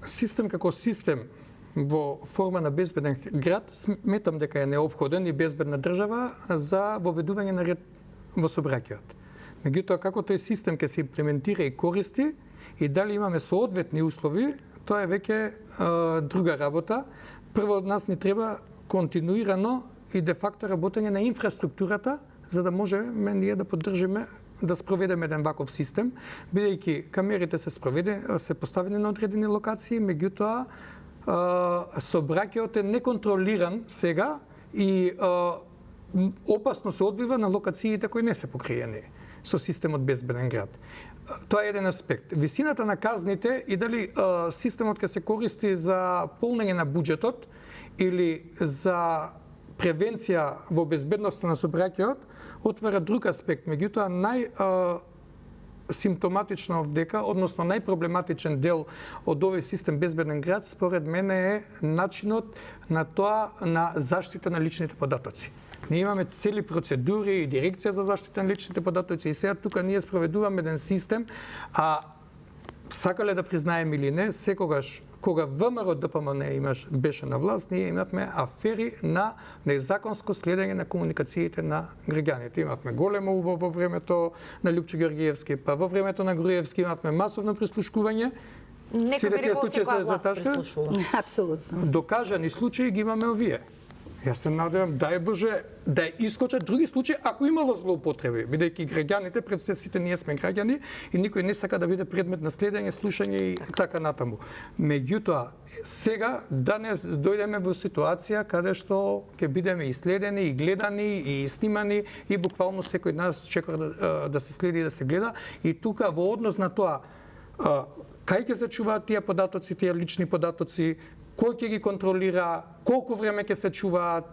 Систем како систем во форма на безбеден град сметам дека е неопходен и безбедна држава за воведување на ред во сообраќајот. Меѓутоа, како тој систем ќе се имплементира и користи и дали имаме соодветни услови, тоа е веќе друга работа. Прво од нас ни треба континуирано и де факто работење на инфраструктурата, за да можеме ние да поддржиме да спроведеме еден ваков систем, бидејќи камерите се поставени на одредени локации, меѓутоа сообраќајот е неконтролиран сега и опасно се одвива на локациите кои не се покриени со системот безбеден град. Тоа е еден аспект. Висината на казните и дали системот ќе се користи за полнење на буџетот или за превенција во безбедноста на сообраќајот отвара друг аспект. Меѓутоа, симптоматично овдека, односно најпроблематичен дел од овој систем безбеден град, според мене е начинот на тоа на заштита на личните податоци. Ние имаме цели процедури и дирекција за заштита на личните податоци и сега тука ние спроведуваме еден систем, а сакале да признаеме или не, секогаш кога ВМРО ДПМН беше на власт, ние имавме афери на незаконско следење на комуникациите на граѓаните. Имавме големо уво во времето на Лјупчо Георгиевски, па во времето на Груевски имавме масовно прислушкување. Нека би рекол секоја власт прислушува. Апсолутно. Докажани случаи ги имаме овие. Јас се надевам, дај Боже, да искочат други случаи ако имало злоупотреби, бидејќи граѓаните, пред се сите ние сме граѓани и никој не сака да биде предмет на следење, слушање и така натаму. Меѓутоа, сега данес дојдеме во ситуација каде што ќе бидеме и следени, и гледани, и снимани, и буквално секој нас чека да се следи и да се гледа. И тука во однос на тоа, кај ќе се чуваат тие податоци, тие лични податоци, кој ќе ги контролира, колку време ќе се чуваат,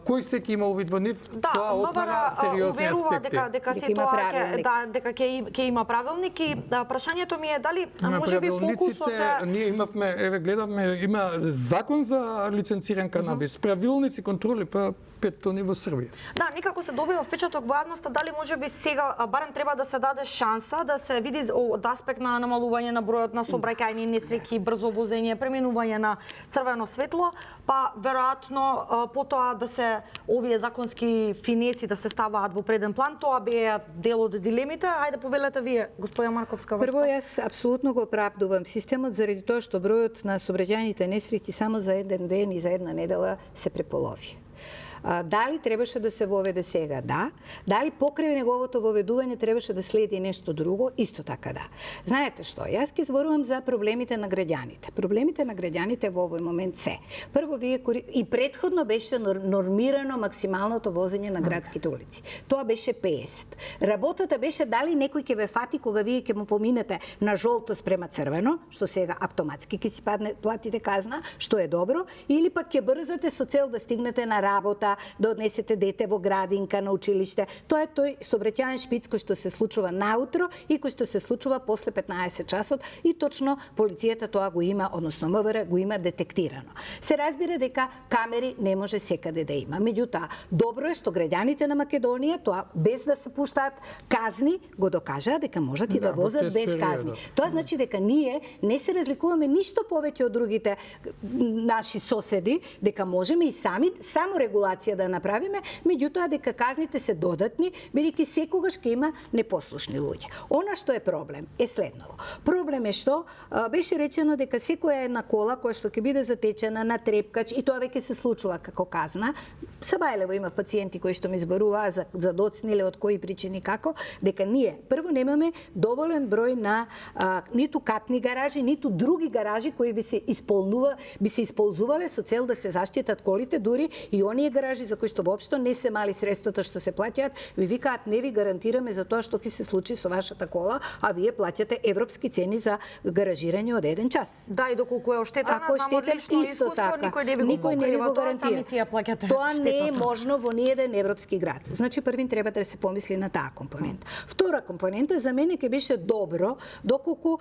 кој се ќе има увид во нив, тоа отвара сериозни аспекти. Дека се тоа дека ќе има правилник и прашањето ми е дали можеби фокусот ние имавме, еве гледавме, има закон за лиценциран канабис, правилници, контроли, па 5 тони во Србија. Да, некако се добива впечаток во јавноста дали можеби сега барем треба да се даде шанса да се види од аспект на намалување на бројот на сообраќајни несреќи, брзо возење, преминување на црвено светло, па веројатно потоа да се овие законски финеси да се ставаат во преден план, тоа беа дел од дилемите. Ајде повелете вие, господја Марковска. Прво, јас апсолутно го оправдувам системот заради тоа што бројот на сообраќајните несреќи само за еден ден и за една недела се преполови. Дали требаше да се воведе сега? Да. Дали покрај неговото воведување требаше да следи нешто друго? Исто така да. Знаете што? Јас ќе зборувам за проблемите на граѓаните. Проблемите на граѓаните во овој момент се. Прво, вие и претходно беше нормирано максималното возење на градските улици. Тоа беше 50. Работата беше дали некој ќе ве фати кога вие ќе му поминете на жолто спрема црвено, што сега автоматски ќе си платите казна, што е добро, или пак ќе брзате со цел да стигнете на работа, да однесете дете во градинка, на училиште. Тоа е тој сообраќајен шпиц кој што се случува наутро и кој што се случува после 15 часот и точно полицијата тоа го има, односно МВР го има детектирано. Се разбира дека камери не може секаде да има. Меѓутоа, добро е што граѓаните на Македонија тоа без да се пуштаат казни го докажаа дека можат и да возат без казни. Тоа значи дека ние не се разликуваме ништо повеќе од другите наши соседи, дека можеме и само регулација да направиме, меѓутоа дека казните се додатни, бидејќи секогаш ќе има непослушни луѓе. Она што е проблем е следново. Проблем е што беше речено дека секоја една кола која што ќе биде затечена на трепкач и тоа веќе се случува како казна. Сабајлево има пациенти кои што ми зборуваа за доцни или од кои причини како, дека ние прво немаме доволен број на ниту катни гаражи, ниту други гаражи кои би се исползувале со цел да се заштитат колите, дури и оние гаражи за кои што воопшто не се мали средствата што се плаќаат, ви викаат не ви гарантираме за тоа што ќе се случи со вашата кола, а вие плаќате европски цени за гаражирање од 1 час. Да, и доколку е оштетена, знамо лично искуство, никој не ви го гарантира. Тоа не е можно во ниеден европски град. Значи првин треба да се помисли на таа компонента. Втора компонента за мене ќе беше добро доколку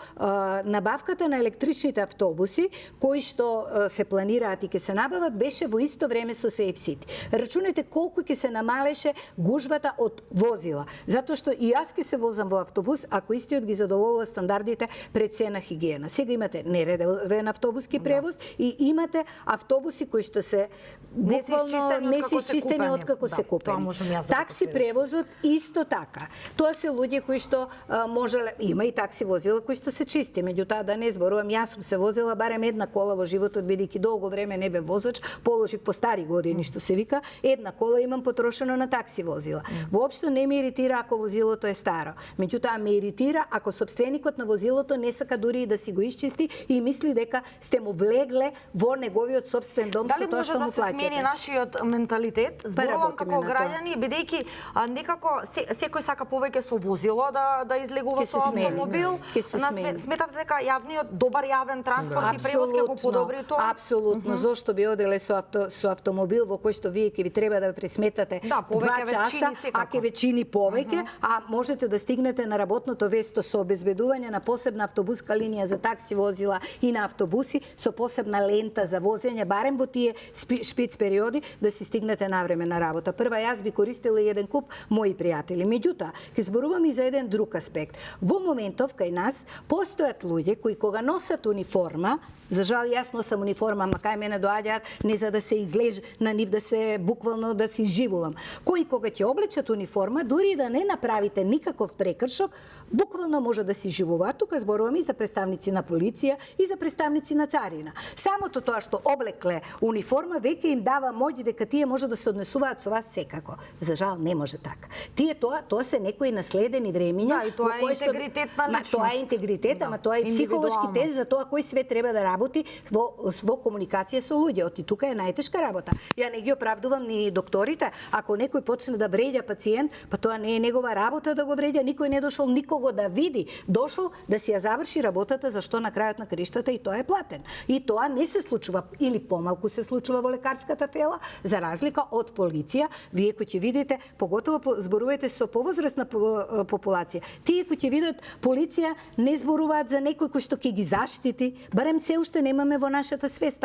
набавката на електричните автобуси кои што се планираат и ќе се набават беше во исто време со Safe City. Рачунајте колку ќе се намалеше гужвата од возила. Затоа што и јас ќе се возам во автобус ако истиот ги задоволува стандардите пред се на хигиена. Сега имате нередовен автобуски превоз и имате автобуси кои што се буквално не се изчистени откако се купени. Такси превозот исто така. Тоа се луѓе кои што можеле, има и такси возила кои што се чисти, меѓутоа да не зборувам, јас сум се возела барем една кола во животот, бидејќи долго време не бев возач, положив по стари години што се вика, една кола имам потрошено на такси возила. Воопшто не ме иритира ако возилото е старо, меѓутоа ме иритира ако сопственикот на возилото не сака дури и да си го исчисти и мисли дека сте му влегле во неговиот собствен дом со тоа што му плаќате. Дали може да се смени нашиот менталитет? Зборувам како граѓани, бидејќи некако секој сака повеќе со возило да излегува со автомобил. Сметате дека јавниот добар јавен транспорт и превоз ќе го подобри тоа? Апсолутно. Зошто би оделе со автомобил во кој што вие ќе ви треба да пресметате 2 часа, а ќе ве чини повеќе, а можете да стигнете на работното место со обезбедување на посебна автобуска линија за такси возила и на автобуси со посебна лента за возење, барем во тие шпиц периоди да си стигнете навреме на работа. Прва јас би користела и еден куп мои пријатели. Меѓутоа, ќе зборувам и за еден друг аспект. Во моментов кај нас постојат луѓе кои кога носат униформа, за жал јас носам униформа, ама кај мене доаѓаат не за да се излеж на нив да се буквално да се живувам. Кои кога ќе облечат униформа, дури да не направите никаков прекршок, буквално може да си живуваат. Тука зборувам и за представници на полиција и за представници на царина. Самото тоа што облекле униформа веќе им дава моќ дека тие може да се однесуваат со вас секако. За жал не може така. Тие тоа се некои наследени времиња. Да, и тоа е интегритет на личност. Тоа е интегритет, ама тоа е психолошки тест за тоа кој све треба да работи во комуникација со луѓе. И тука е најтешка работа. Ја не ги оправдувам ни докторите. Ако некој почне да вреѓа пациент, па тоа не е негова работа да го вреѓа. Никој не дошол никого да види. Дошол да си ја заврши работата за што на крајот на криштата и тоа е платен. И тоа не се случува или помалку се случува во лекарската фела, за разлика од полиција. Вие кои ќе видите, поготово зборувате со повозрастна популација. Тие кои ќе видат полиција не зборуваат за некој кој што ќе ги заштити, барем се уште немаме во нашата свест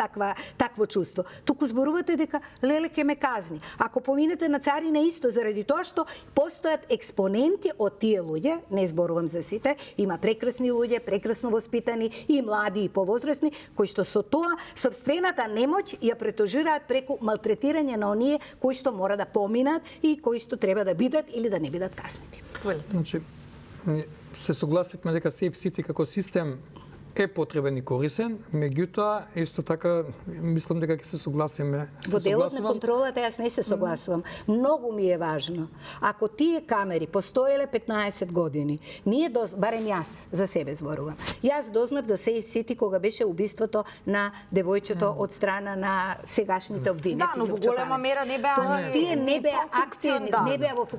такво чувство. Туку зборувате дека леле ке ме казни. Ако поминете на царина исто заради тоа што постојат експоненти од тие луѓе, не зборувам за сите, има прекрасни луѓе, прекрасно воспитани и млади и повозрастни, кои што со тоа сопствената немоќ ја претожираат преку малтретирање на оние кои што мора да поминат и кои што треба да бидат или да не бидат каснати. Значи, се согласивме дека Safe City како систем е потребен и корисен, меѓутоа исто така мислам дека ќе се согласиме. Во делот на контролата јас не се согласувам. Многу ми е важно. Ако тие камери постоеле 15 години, ние барем јас за себе зборувам. Јас дознав за Safe City кога беше убиството на девојчето од страна на сегашните обвинети. Да, но во голема мера не беа тие не беа активни,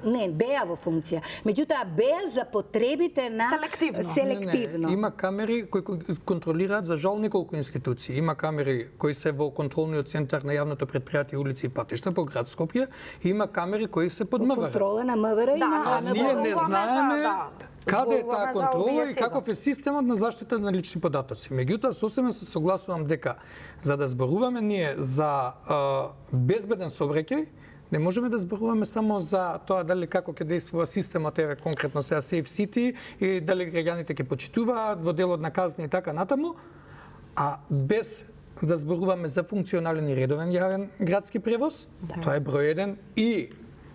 не беа во функција. Меѓутоа беа за потребите на селективно. Не, има камери кои контролираат за жал неколку институции. Има камери кои се во контролниот центар на јавното предпријатие улици и патишта по град Скопје, има камери кои се под МВР. Контрола на МВР и на ние не знаеме каде е таа контрола и каков е системот на заштита на лични податоци. Меѓутоа, сосема се согласувам дека за да зборуваме ние за безбеден сообраќај, не можеме да зборуваме само за тоа дали како ќе действува системот, еве конкретно сега Safe City и дали граѓаните ќе почитуваат во делот на казни и така натаму, а без да зборуваме за функционален и редовен јавен градски превоз, тоа е број 1 и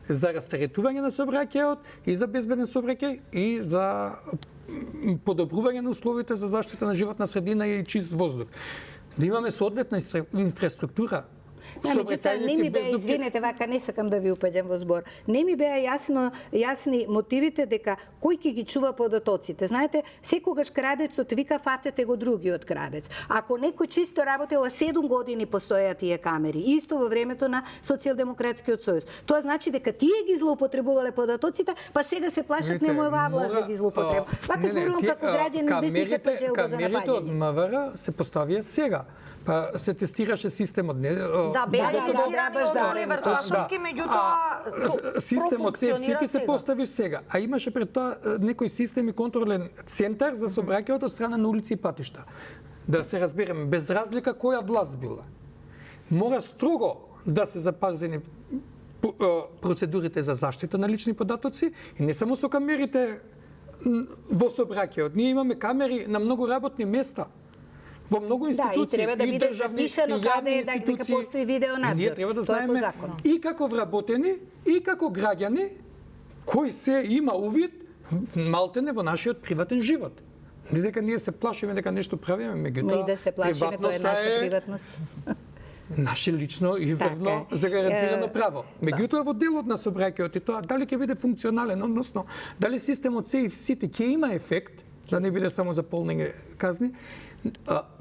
за растаретување на сообраќајот и за безбеден сообраќај и за подобрување на условите за заштита на животна средина и чист воздух. Да имаме соодветна инфраструктура. Не ми беа, извинете, вака не сакам да ви упаѓам во збор. Не ми беа јасни мотивите дека кој ќе ги чува податоците. Знаете, секогаш крадецот вика фатете го другиот крадец. Ако некој чисто работела 7 години постојат тие камери, исто во времето на Социјалдемократскиот сојуз. Тоа значи дека тие ги злоупотребувале податоците, па сега се плашат немојава власт да ги злоупотребува. Вака зборувам како граѓанин без никаква желба за напаѓање. Камерите од МВР се поставија сега. Па се тестираше системот, не? Да, беа инициирани Оливер Сташовски, меѓутоа системот Safe City се постави сега, а имаше пред тоа некој систем и контролен центар за сообраќајот од страна на улици и патишта. Да се разбереме, без разлика која власт била. Мора строго да се запазени процедурите за заштита на лични податоци и не само со камерите во сообраќајот. Ние имаме камери на многу работни места. Во многу институции, и треба да биде државни, запишано каде е дека постои видео надзор. Ние треба да Тоа е по знаеме закон. и како вработени, и како граѓани кој се има увид малтене во нашиот приватен живот. Не дека ние се плашиме дека нешто правиме, меѓутоа И да се плашиме, тоа е наша приватност. Наше лично и верно Така е. загарантирано право. Меѓутоа во делот на сообраќајот и тоа дали ќе биде функционален, односно дали системот Safe City ќе има ефект, да не биде само за полнење казни,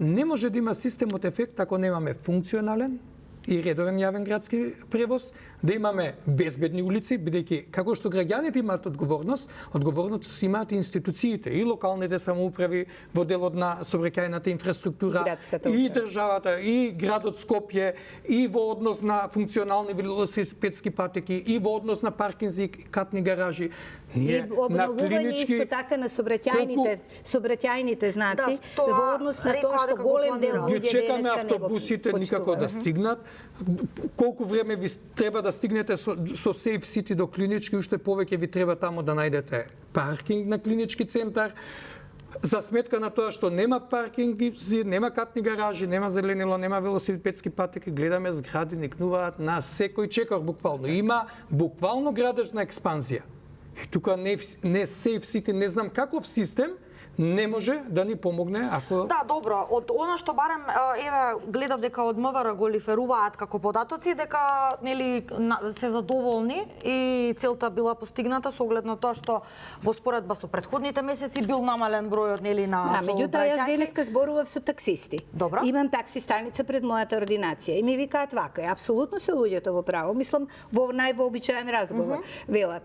не може да има системот ефект ако немаме функционален и редовен јавен градски превоз, да имаме безбедни улици, бидејќи како што граѓаните имаат одговорност си имаат и институциите, и локалните самоуправи во делот на сообраќајната инфраструктура, и државата, и градот Скопје, и во однос на функционални велосипедски патеки, и во однос на паркинзи, катни гаражи. И обновување исто така на сообраќајните знаци, во однос на тоа што голем дел луѓе ги чекаме денеска не го автобусите никако да стигнат. Колку време ви треба да стигнете со Safe City до клинички, уште повеќе ви треба таму да најдете паркинг на клинички центар. За сметка на тоа што нема паркинги, нема катни гаражи, нема зеленило, нема велосипедски патеки, гледаме згради никнуваат на секој чекор буквално. Има буквално градежна експанзија. И тука не Safe City, не знам каков систем не може да ни помогне ако... Да, добро. Од она што барем, еве, гледав дека од МВР го лиферуваат како податоци, дека нели се задоволни и целта била постигната со оглед на тоа што во споредба со претходните месеци бил намален бројот нели на меѓутоа јас денеска зборував со таксисти. Добро. Имам такси станица пред мојата ординација и ми викаат вака, апсолутно се луѓето во право, мислам во највообичаен разговор. Велат,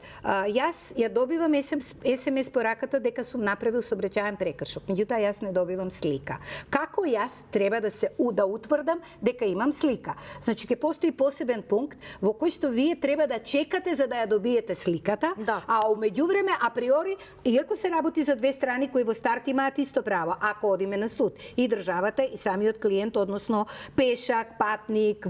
јас ја добивам SMS пораката дека сум направил сообраќајен прекршок. Меѓутоа јас не добивам слика. Како јас треба да утврдам дека имам слика? Значи ќе постои посебен пункт во кој што вие треба да чекате за да ја добиете сликата, а меѓувреме априори, иако се работи за две страни кои во старт имаат исто право, ако одиме на суд, и државата и самиот клиент, односно пешак, патник,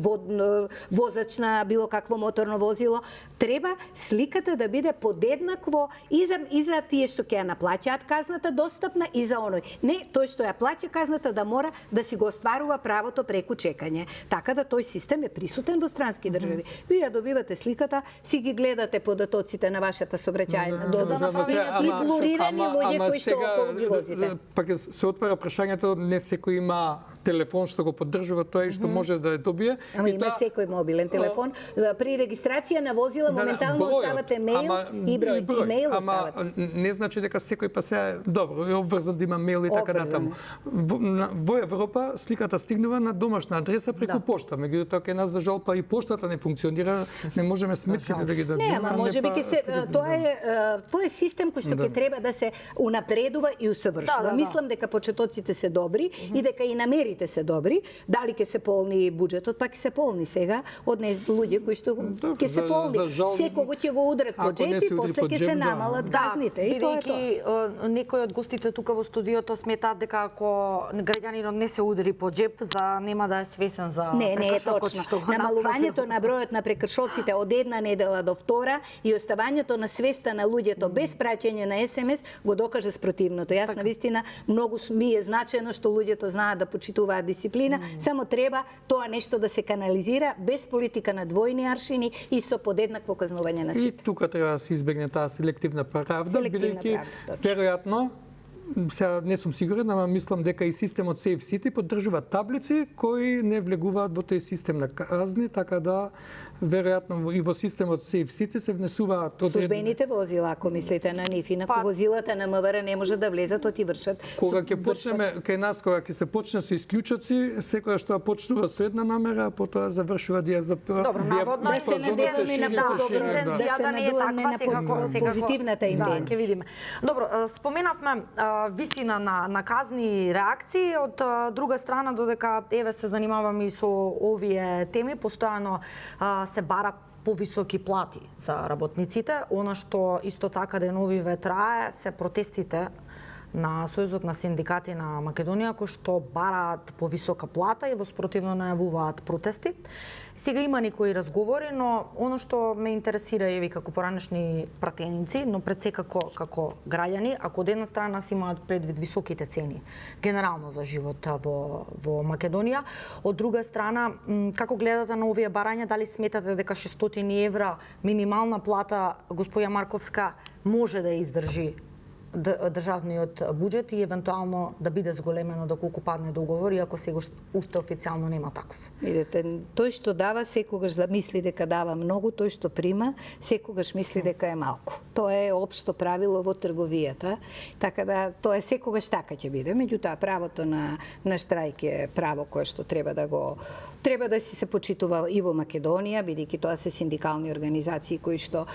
возач на било какво моторно возило, треба сликата да биде подеднакво и за тие што ќе ја наплаќаат казната достапна и за оној. Не, тој што ја плаќа казната да мора да си го остварува правото преку чекање. Така да тој систем е присутен во странски држави. Вие ја добивате сликата, си ги гледате податоците на вашата сообраќајна доза и блурирани луѓе кои што околу ги возите. Пак се отвара прашањето, не секој има телефон што го поддржува тоа и што може да ја добие. Ама има секој мобилен телефон. При регистрација на возила моментално оставате мејл и број. Имејл оставате. Не значи дека секој па се добро е обврзан да има мејл и така натаму. Во Европа сликата стигнува на домашна адреса преку пошта. Меѓутоа кај нас за жал па и поштата не функционира, не можеме сметките да ги добиеме. Не, ама можеби ќе се тоа е систем кој што ќе треба да се унапредува и усовршува. Мислам дека почетоците се добри и дека и намерите се добри. Дали ќе се полни буџетот, па ќе се полни сега од луѓе кои што ќе се полни. Секого ќе го удрат по џеп и после ќе се намалат казните. И тоа е тоа. Некои од гостите тука во студиото сметаат дека ако граѓанинот не се удри по џеп, нема да е свесен за Не е точно. Намалувањето на бројот на прекршоците од една недела до втора и оставањето на свеста на луѓето без праќање на SMS го докаже спротивното. Јас навистина многу ми е значено што луѓето знаат да почитуваат дисциплина, само треба тоа нешто да се канализира без политика на двојни аршини и со подеднакво казнување на сите. И тука треба да се избегне таа селективна правда, бидејќи веројатно сега не сум сигурен, ама мислам дека и системот Safe City поддржува таблици кои не влегуваат во тој систем на казни, така да веројатно и во системот Safe City се внесуваат службените возила, ако мислите на нив, инаку возилата на МВР не може да влезат, оти вршат. Кога ќе почнеме кај нас, кога ќе се почне со исклучоци, секоја што почнува со една намера, а потоа завршува диазапора. Добро, наводно да се надеваме на позитивната интенција. Ќе видиме. Добро, споменавме висина на казни реакции, од друга страна додека еве се занимаваме и со овие теми, постојано се бара повисоки плати за работниците. Она што исто така деновиве трае се протестите на Сојузот на синдикати на Македонија кои што бараат повисока плата и воспротивно најавуваат протести. Сега има некои разговори, но оно што ме интересира еви како поранешни пратеници, но пред се како граѓани, ако од една страна се имаат предвид високите цени генерално за живот во Македонија, од друга страна како гледате на овие барања, дали сметате дека 600 евра минимална плата господја Марковска може да издржи државниот буџет и евентуално да биде зголемено доколку падне договор, иако сега уште официјално нема таков. Видете, тој што дава секогаш да мисли дека дава многу, тој што прима секогаш мисли дека е малку. Тоа е општо правило во трговијата, така да тоа е секогаш така ќе биде. Меѓутоа правото на штрајк е право кое што треба да си се почитува и во Македонија, бидејќи тоа се синдикални организации кои што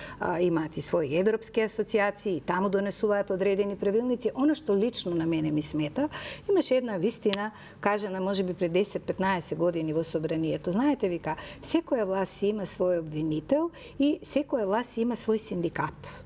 имаат и своји европски асоциации, и таму донесуваат одредени правилници. Она што лично на мене ми смета, имаше една вистина кажана можеби пред 10-15 години во собранието. Знаете, вика, секоја власт има свој обвинител и секоја власт има свој синдикат.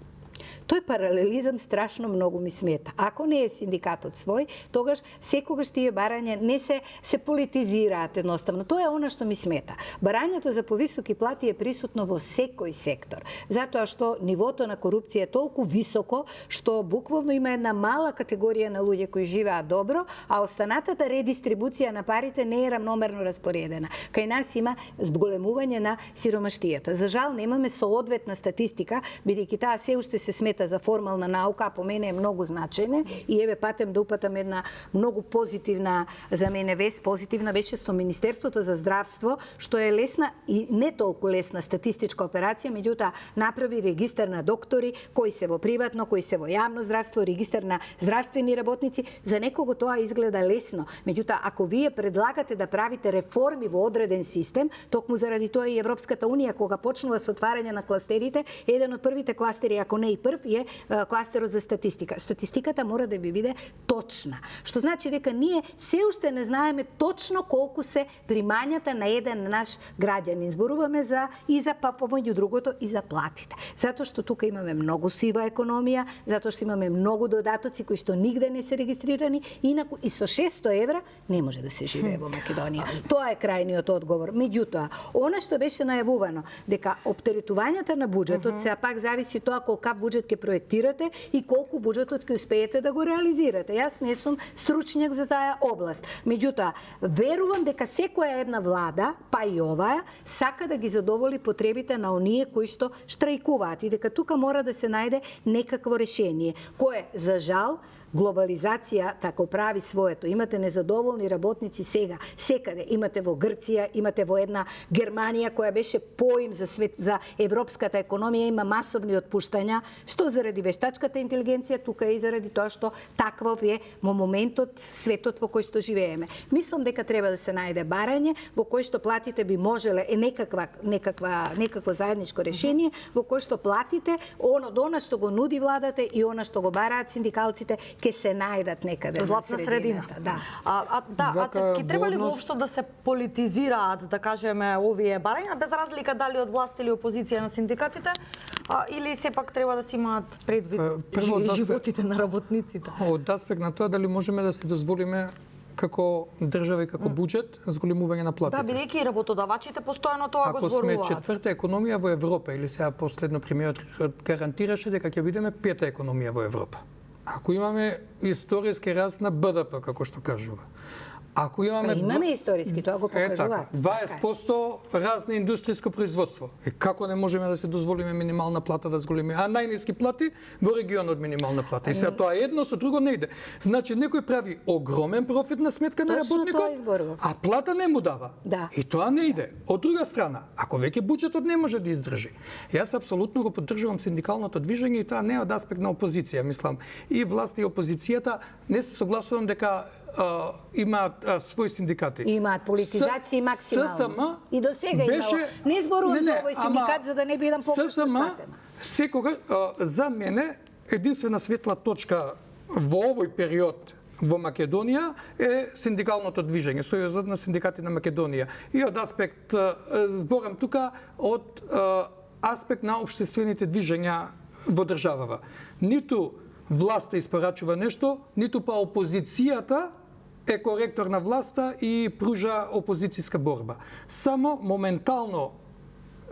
Тој паралелизам страшно многу ми смета. Ако не е синдикатот свој, тогаш секогаш тие барања не се политизираат едноставно. Тоа е она што ми смета. Барањето за повисоки плати е присутно во секој сектор, затоа што нивото на корупција е толку високо што буквално има една мала категорија на луѓе кои живеат добро, а останатата редистрибуција на парите не е рамномерно распоредена. Кај нас има зголемување на сиромаштијата. За жал немаме соодветна статистика, бидејќи таа се уште се смета за формална наука, а по мене е многу значајна и еве патем да упатам една многу позитивна за мене вест, позитивна беше со Министерството за здравство, што е лесна и не толку лесна статистичка операција, меѓутоа направи регистар на доктори кои се во приватно, кои се во јавно здравство, регистар на здравствени работници. За некого тоа изгледа лесно, меѓутоа ако вие предлагате да правите реформи во одреден систем, токму заради тоа и Европската унија кога почнува со отварање на кластерите, еден од првите кластери, ако не и прв, е кластерот за статистика. Статистиката мора да биде точна, што значи дека ние се уште не знаеме точно колку се примањата на еден наш граѓанин. Зборуваме и за помеѓу другото и за платите. Затоа што тука имаме многу сива економија, затоа што имаме многу додатоци кои што нигде не се регистрирани, инаку и со 600 евра не може да се живее во Македонија. Тоа е крајниот одговор. Меѓутоа, она што беше најавувано дека оптеретувањата на буџетот сега пак зависи тоа колкав буџет ќе проектирате и колку буџетот ќе успеете да го реализирате. Јас не сум стручњак за таа област. Меѓутоа, верувам дека секоја една влада, па и оваа, сака да ги задоволи потребите на оние кои што штрајкуваат и дека тука мора да се најде некакво решение, кое за жал глобализација тако прави своето. Имате незадоволни работници сега, секаде. Имате во Грција, имате во една Германија која беше поим за свет, за европската економија, има масовни отпуштања, што заради вештачката интелигенција, тука и заради тоа што таквов е во моментот светот во кој што живееме. Мислам дека треба да се најде барање во кој што платите би можеле некакво заедничко решение во кој што платите она што го нуди владата и она што го бараат синдикалците ќе се најдат некаде на средината. Ацески, треба ли воопшто да се политизираат, да кажеме, овие барања, без разлика дали од власт или опозиција на синдикатите, или сепак треба да се имаат предвид животите на работниците? Од аспект на тоа дали можеме да се дозволиме како држава и како буџет зголемување на платите. Да, бидејќи работодавачите постојано тоа го зборуваат. Ако сме четврта економија во Европа, или сега последно премиерот гарантираше дека ќе бидеме пета економија во Европа. Ако имаме историски раст на БДП, како што кажува. Ако имаме историски, тоа го покажуваат. 20% раст на индустријско производство. И како не можеме да се дозволиме минимална плата да зголеми, а најниски плати во регионот минимална плата. И сега тоа едно со друго не иде. Значи некој прави огромен профит на сметка на работникот, а плата не му дава. Да. И тоа не иде. Од друга страна, ако веќе буџетот не може да издржи, јас апсолутно го поддржувам синдикалното движење и тоа не е од аспект на опозиција, мислам. И власт и опозицијата не се согласувам дека имаат своји синдикати. Имаат политизација максимално. И до сега имало. Не зборувам за овој синдикат за да не бидам погрешно сватена. Секога за мене единствена светла точка во овој период во Македонија е синдикалното движење, Сојузот на синдикати на Македонија. И од аспект зборам тука од аспект на општествените движења во државава. Ниту власта испорачува нешто, ниту па опозицијата е коректор на власта и пружа опозицијска борба. Само моментално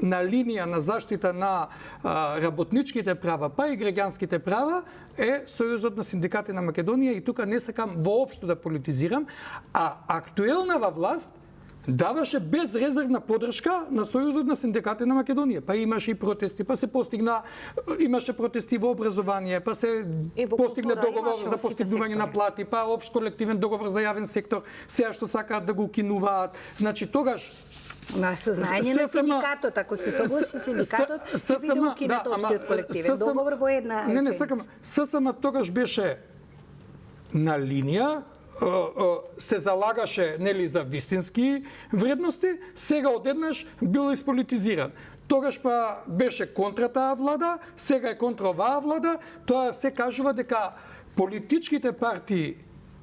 на линија на заштита на работничките права, па и граѓанските права, е Сојузот на синдикати на Македонија и тука не сакам воопшто да политизирам, а актуелнава власт даваше безрезервна поддршка на Сојузот на синдикати на Македонија. Па имаше и протести, па се имаше протести во образование, па се постигна договор за постигнување на плати, па општ колективен договор за јавен сектор, сега што сакаат да го укинуваат. Значи тогаш на сознање на синдикатот, ако се согласи синдикатот, ќе биде укинат општиот колективен договор во една реченица. Не, сакам. ССМ тогаш беше на линија, се залагаше нели за вистински вредности, сега одеднаш бил исполитизиран. Тогаш па беше контра таа влада, сега е контра оваа влада, тоа се кажува дека политичките партии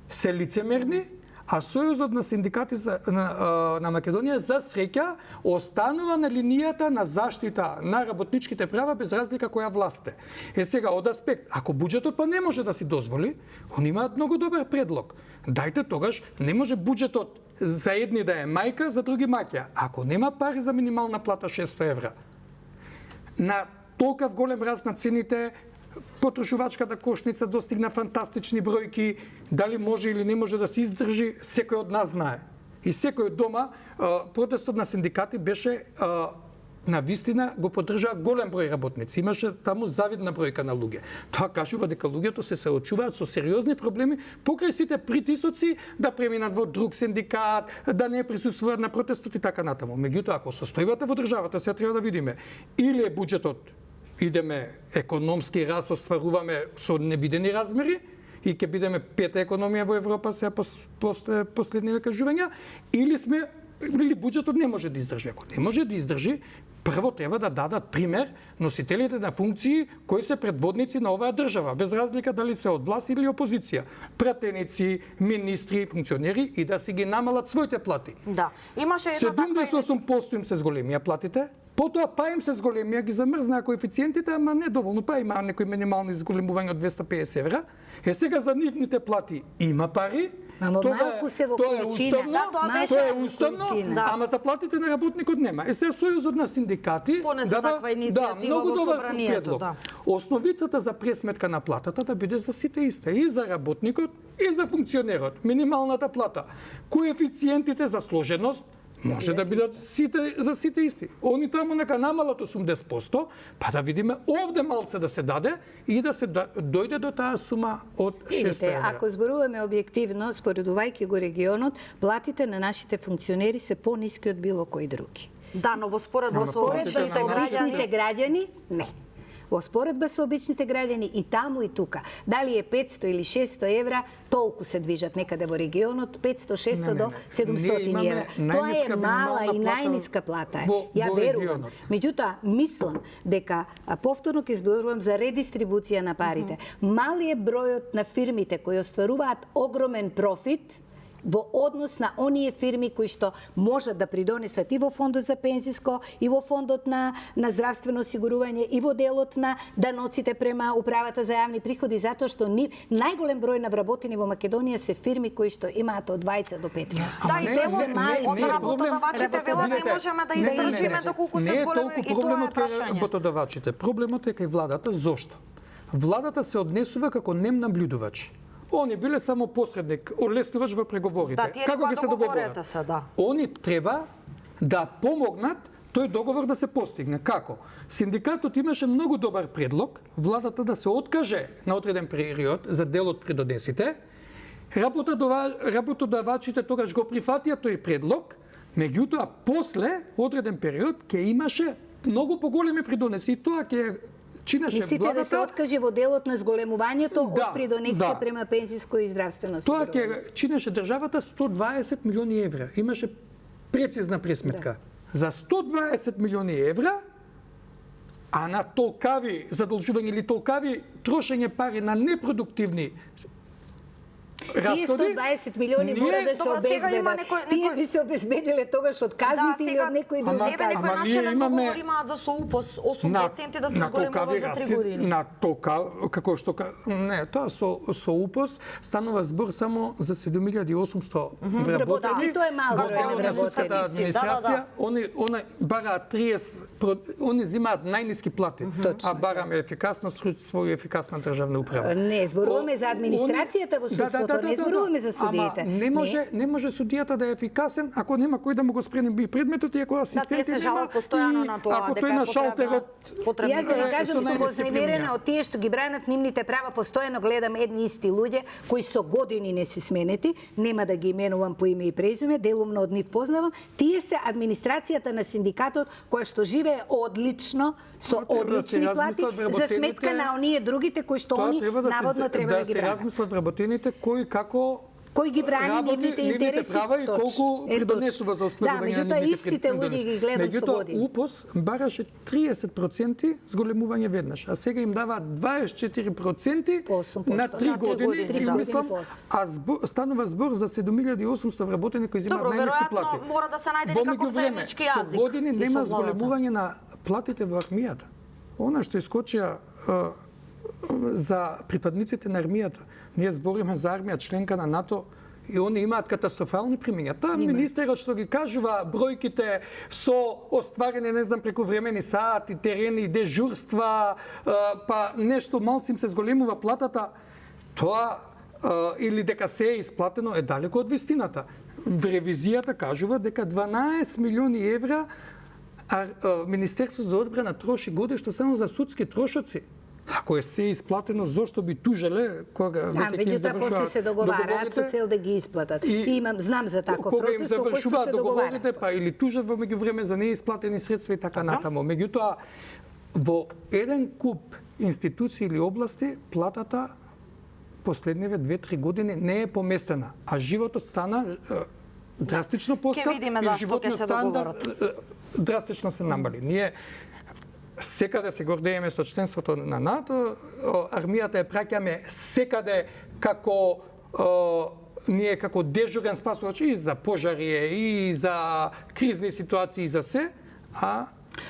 се лицемерни, а Сојузот на синдикати на Македонија за среќа останува на линијата на заштита на работничките права без разлика која власт е. Сега од аспект, ако буџетот па не може да си дозволи, они имаат многу добар предлог. Дајте тогаш, не може буџетот за едни да е мајка, за други маќа. Ако нема пари за минимална плата 600 евра, на толкав голем раст на цените, потрошувачката кошница достигна фантастични бројки, дали може или не може да се издржи, секој од нас знае. И секој од дома, протестот на синдикати беше на вистина го поддржаа голем број работници. Имаше таму завидна бројка на луѓе. Тоа кажува дека луѓето се соочуваат со сериозни проблеми покрај сите притисоци да преминат во друг синдикат, да не присуствуваат на протестот и така натаму. Меѓутоа, ако состојбата во државата, сега треба да видиме или е буџетот идеме економски раст, остваруваме со невидени размери и ќе бидеме пета економија во Европа сега последни кажувања, или буџетот не може да издржи. Ако не може да издржи, прво треба да дадат пример носителите на функции кои се предводници на оваа држава, без разлика дали се од власт или опозиција, пратеници, министри, функционери и да си ги намалат своите плати. Да. Имаше една 78% им се зголемија платите, потоа па им се зголемија, ги замрзнаа коефициентите, ама не доволно, па има некои минимални зголемувања од 250 евра. Сега за нивните плати има пари, малку се во количина. Тоа е уставно, ама за платите на работникот нема. Сега Сојузот на синдикати многу добар предлог. Основицата за пресметка на платата да биде за сите иста, и за работникот, и за функционерот. Минималната плата, коефициентите за сложеност може да бидат за сите исти. Они таму нека намалат 80%, па да видиме овде малце да се даде и да се дојде до таа сума од 600 евра. Ако зборуваме објективно, споредувајќи го регионот, платите на нашите функционери се пониски од било кои други. Да, но во споредба со обичните граѓани, не. Во споредба со обичните граѓани и таму и тука. Дали е 500 или 600 евра, толку се движат некаде во регионот, 500-600 до 700 евра. Тоа е мала и најниска плата. Ја верувам. Меѓутоа, мислам дека повторно ќе зборувам за редистрибуција на парите. Мали е бројот на фирмите кои остваруваат огромен профит во однос на оние фирми кои што можат да придонесат и во фондот за пензиско, и во фондот на здравствено осигурување, и во делот на даноците према управата за јавни приходи, затоа што најголем број на вработени во Македонија се фирми кои што имаат од 20 до 5. Да, и делот работодавачите велат не можеме да издржиме доколку се големи, и тоа е прашање. Работодавачите, проблемот е кај владата. Зошто? Владата се однесува како нем наблюдувач. Они биле само посредник, олеснувач во преговорите. Како ги се договорат? Они треба да помогнат тој договор да се постигне. Како? Синдикатот имаше многу добар предлог, владата да се откаже на одреден период за дел од придонесите. Работодавачите тогаш го прифатија тој предлог, меѓутоа после одреден период ќе имаше многу поголеми придонеси и тоа ќе чинеше владата. Мислите да се откаже во делот на зголемувањето од придонесите према пензиско и здравствено осигурување? Тоа ќе чинеше државата 120 милиони евра. Имаше прецизна пресметка. За 120 милиони евра, а на толкави задолжувања или толкави трошење пари на непродуктивни Тие 120 милиони мора да се Добро, сега има обезбедат. Тие би се обезбедиле тогаш од казните или од некои други Небе некој Ама начелен ние имаме- договор имаат за соупос 8% да се зголемува за 3 години. На тока, како што не, тоа со УПОС станува збор само за 7800 вработени. И тоа е мал Во број делот на на судската вработени. администрација, они бараат 30, они земаат најниски плати, а бараме ефикасно судство и ефикасна државна управа. Не, зборуваме за администрацијата во судството, не зборуваме за судиите. Ама не може судијата да е ефикасен ако нема кој да му го спреми предметот и ако асистенти се нема. жалат постојано на тоа, ако дека тој е на потребна- шалтерот потребна- Јас да ви кажам, со сум најниски вознемирена примања. од тие што ги бранат нивните права, постојано гледам едни исти луѓе кои со години не се сменети, нема да ги именувам по име и презиме, делумно од нив познавам, тие се администрацијата на синдикатот која што живее одлично, со Тоа треба да се одлични плати, размислат за вработените. сметка на оние другите кои што они наводно треба да ги се бранат. размислат вработените кој како Кој ги брани работи нивните интереси права и колку точно. придонесува за остварување на меѓутоа нивните истите луѓе ги гледам со Меѓутоа, години. УПОС бараше 30% зголемување веднаш, а сега им дава 24% По 8%. на 3 На 3 години. години, И да. мислам, Години а станува збор за 7800 вработени кои земаат Добро, најниски веројатно плати. мора да се најде Во некаков меѓувреме, заеднички јазик. со години и нема со владата. зголемување на платите во армијата. Она што искочија за припадниците на армијата. Ние збориме за армија членка на НАТО и они имаат катастрофални примања. Таа министерот што ги кажува бројките со остварени, не знам, прекувремени сати, терени, дежурства, па нешто малци им се зголемува платата, тоа или дека се е исплатено е далеко од вистината. Ревизијата кажува дека 12 милиони евра Министерството за одбрана троши годишно само за судски трошоци. Ако е се исплатено, зошто би тужеле кога веќе ќе им меѓутоа после се договараат со цел да ги исплатат. И имам знам за таков кога им процес во кој што завршуваат се договорите, договараат. па или тужат во меѓувреме за неисплатени средства и така натаму. Меѓутоа, во еден куп институции или области, платата последниве 2-3 години не е поместена, а животот стана драстично поскап видиме и зашто ќе животниот се стандард драстично се намали. Ние секаде се гордееме со членството на НАТО, армијата ја праќаме секаде како ние како дежурен спасувач и за пожари и за кризни ситуации и за се, а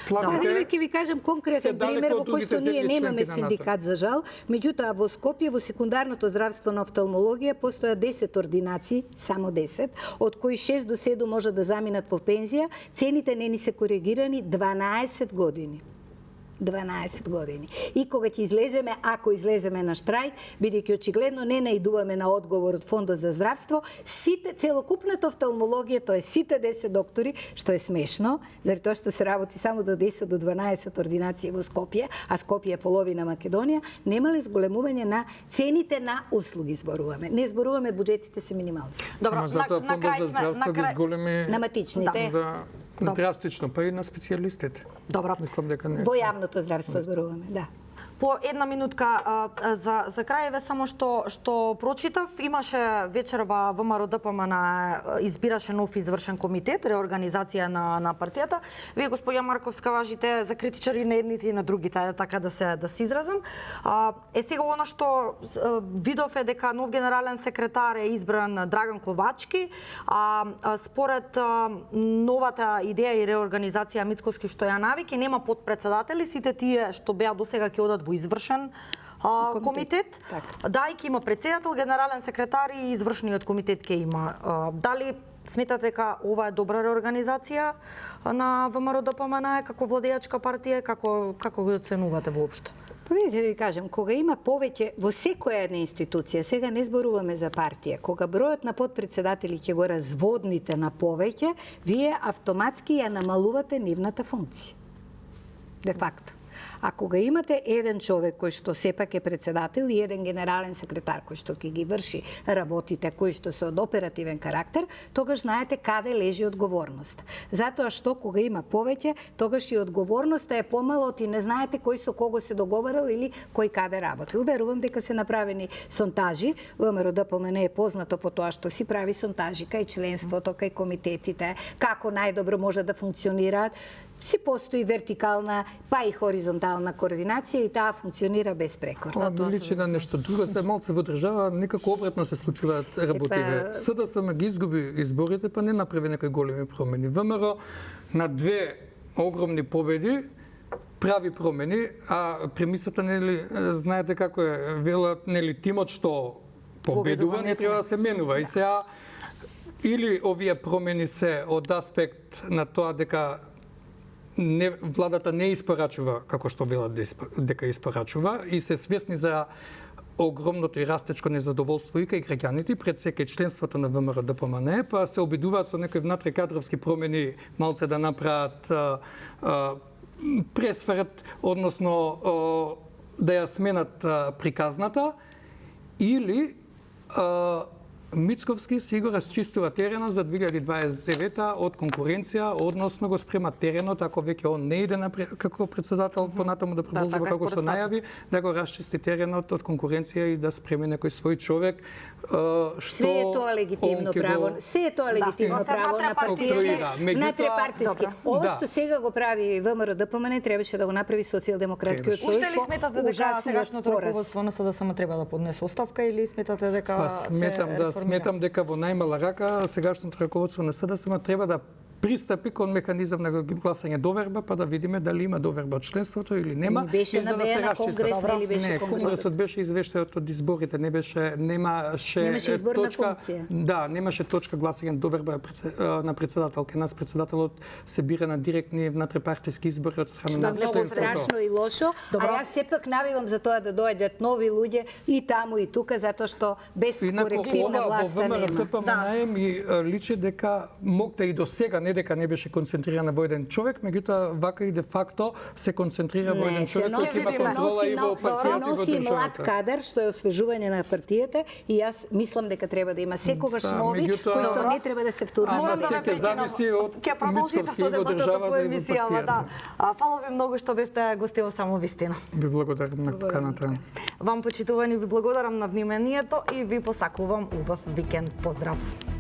платите Еве ќе ви кажам се конкретен далеко пример од во кој другите што ние земји немаме членки на НАТО. синдикат за жал, меѓутоа во Скопје во секундарното здравствено офталмологија постојат 10 ординации, само 10, од кои 6 до 7 може да заминат во пензија, цените не ни се коригирани 12 години. 12 години. И кога ќе излеземе, ако излеземе на штрајк, бидејќи очигледно не наидуваме на одговор од Фондот за здравство, сите целокупната офталмологија, тоа е сите 10 доктори, што е смешно, заради тоа што се работи само за 10 до 12 ординации во Скопје, а Скопје е половина Македонија, немале зголемување на цените на услуги зборуваме. Не зборуваме, буџетите се минимални. Добро, Ама затоа на Фондот крај за сме, здравство ги зголеми На матичните. драстично, па и на специјалистите. Добро. Мислам дека не. Во јавното здравство зборуваме, да. По една минутка за крај еве само што прочитав, имаше вечерва ВМРО ДПМН избираше нов извршен комитет, реорганизација на партијата. Вие господја Марковска важите за критичари на едните и на другите, така да се изразам. Сега она што видов е дека нов генерален секретар е избран Драган Ковачки, според новата идеја и реорганизација Мицкоски што ја навики, нема подпредседатели, сите тие што беа досега ќе одат во извршен комитет. Да, и ќе има председател, генерален секретар и извршниот комитет ќе има. Дали сметате дека ова е добра реорганизација на ВМРО ДПМН како владеачка партија, како го оценувате воопшто? Па видите да ви кажам, кога има повеќе во секоја една институција, сега не зборуваме за партија, кога бројот на подпредседатели ќе го разводните на повеќе, вие автоматски ја намалувате нивната функција. Де факто. А кога имате еден човек кој што сепак е председател и еден генерален секретар кој што ќе ги врши работите кои што се од оперативен карактер, тогаш знаете каде лежи одговорност. Затоа што кога има повеќе, тогаш и одговорноста е помало, ти не знаете кој со кого се договарал или кој каде работил. Верувам дека се направени сонтажи, ВМРО ДПМН е познато по тоа што си прави сонтажи кај членството, кај комитетите, како најдобро може да функционираат. си постои вертикална, па и хоризонтална координација и таа функционира безпрекорно. Ова ми личи на нешто друго, се малце во држава некако обратно се случуваат работиве. СДСМ ги изгуби изборите, па не направи некои големи промени. ВМРО на две огромни победи прави промени, а премисата, нели, знаете како е, велат, нели, тимот што победува не треба да се менува. И сега или овие промени се од аспект на тоа дека владата не испорачува како што велат дека испорачува и се свесни за огромното и растечко незадоволство и кај граѓаните пред секој членството на ВМРО-ДПМН, па се обидуваат со некои внатре кадровски промени малце да направат пресврт, односно да ја сменат приказната, или Мицковски си го расчистува теренот за 2029 од конкуренција, односно го спрема теренот, ако веќе он не иде како председател понатаму да продолжува како што најави, да го расчисти теренот од конкуренција и да спреми некој свој човек, што Све е тоа легитимно право. Се е тоа легитимно право на партијите, на трепартиски. Ова што сега го прави ВМРО-ДПМН требаше да го направи Социјалдемократскиот сојуз. Уште ли сметате дека сегашното руководство на СДСМ треба да поднесе оставка или сметате дека Сметам дека во најмала рака сегашното раководство на СДСМ треба да пристапи кон механизам на гласање доверба, па да видиме дали има доверба од членството или нема. Беше на конгрес или беше не, конгрес? Конгресот беше извештајот од изборите, немаше изборна точка. функција. Да, немаше точка гласање доверба на председателка. Нас председателот се бира на директни внатрепартиски избори од страна на Што многу страшно и лошо, а јас сепак навивам за тоа да доаѓат нови луѓе и таму и тука, затоа што без корективна власта нема. ДПМН ми личи дека могте и до сега, не дека не беше концентрирана во еден човек, меѓутоа вака и де факто се концентрира во еден човек кој има контрола и во партијата и во носи млад државата. кадар, што е освежување на партијата и јас мислам дека треба да има секогаш нови кои што не треба да се втурнат. Ама се ќе зависи од Мицковски и во државата и во партијата. Фала ви многу што бевте гости во Само вистина. Ви благодарам на поканата. Вам почитувани ви благодарам на вниманието и ви посакувам убав викенд. Поздрав!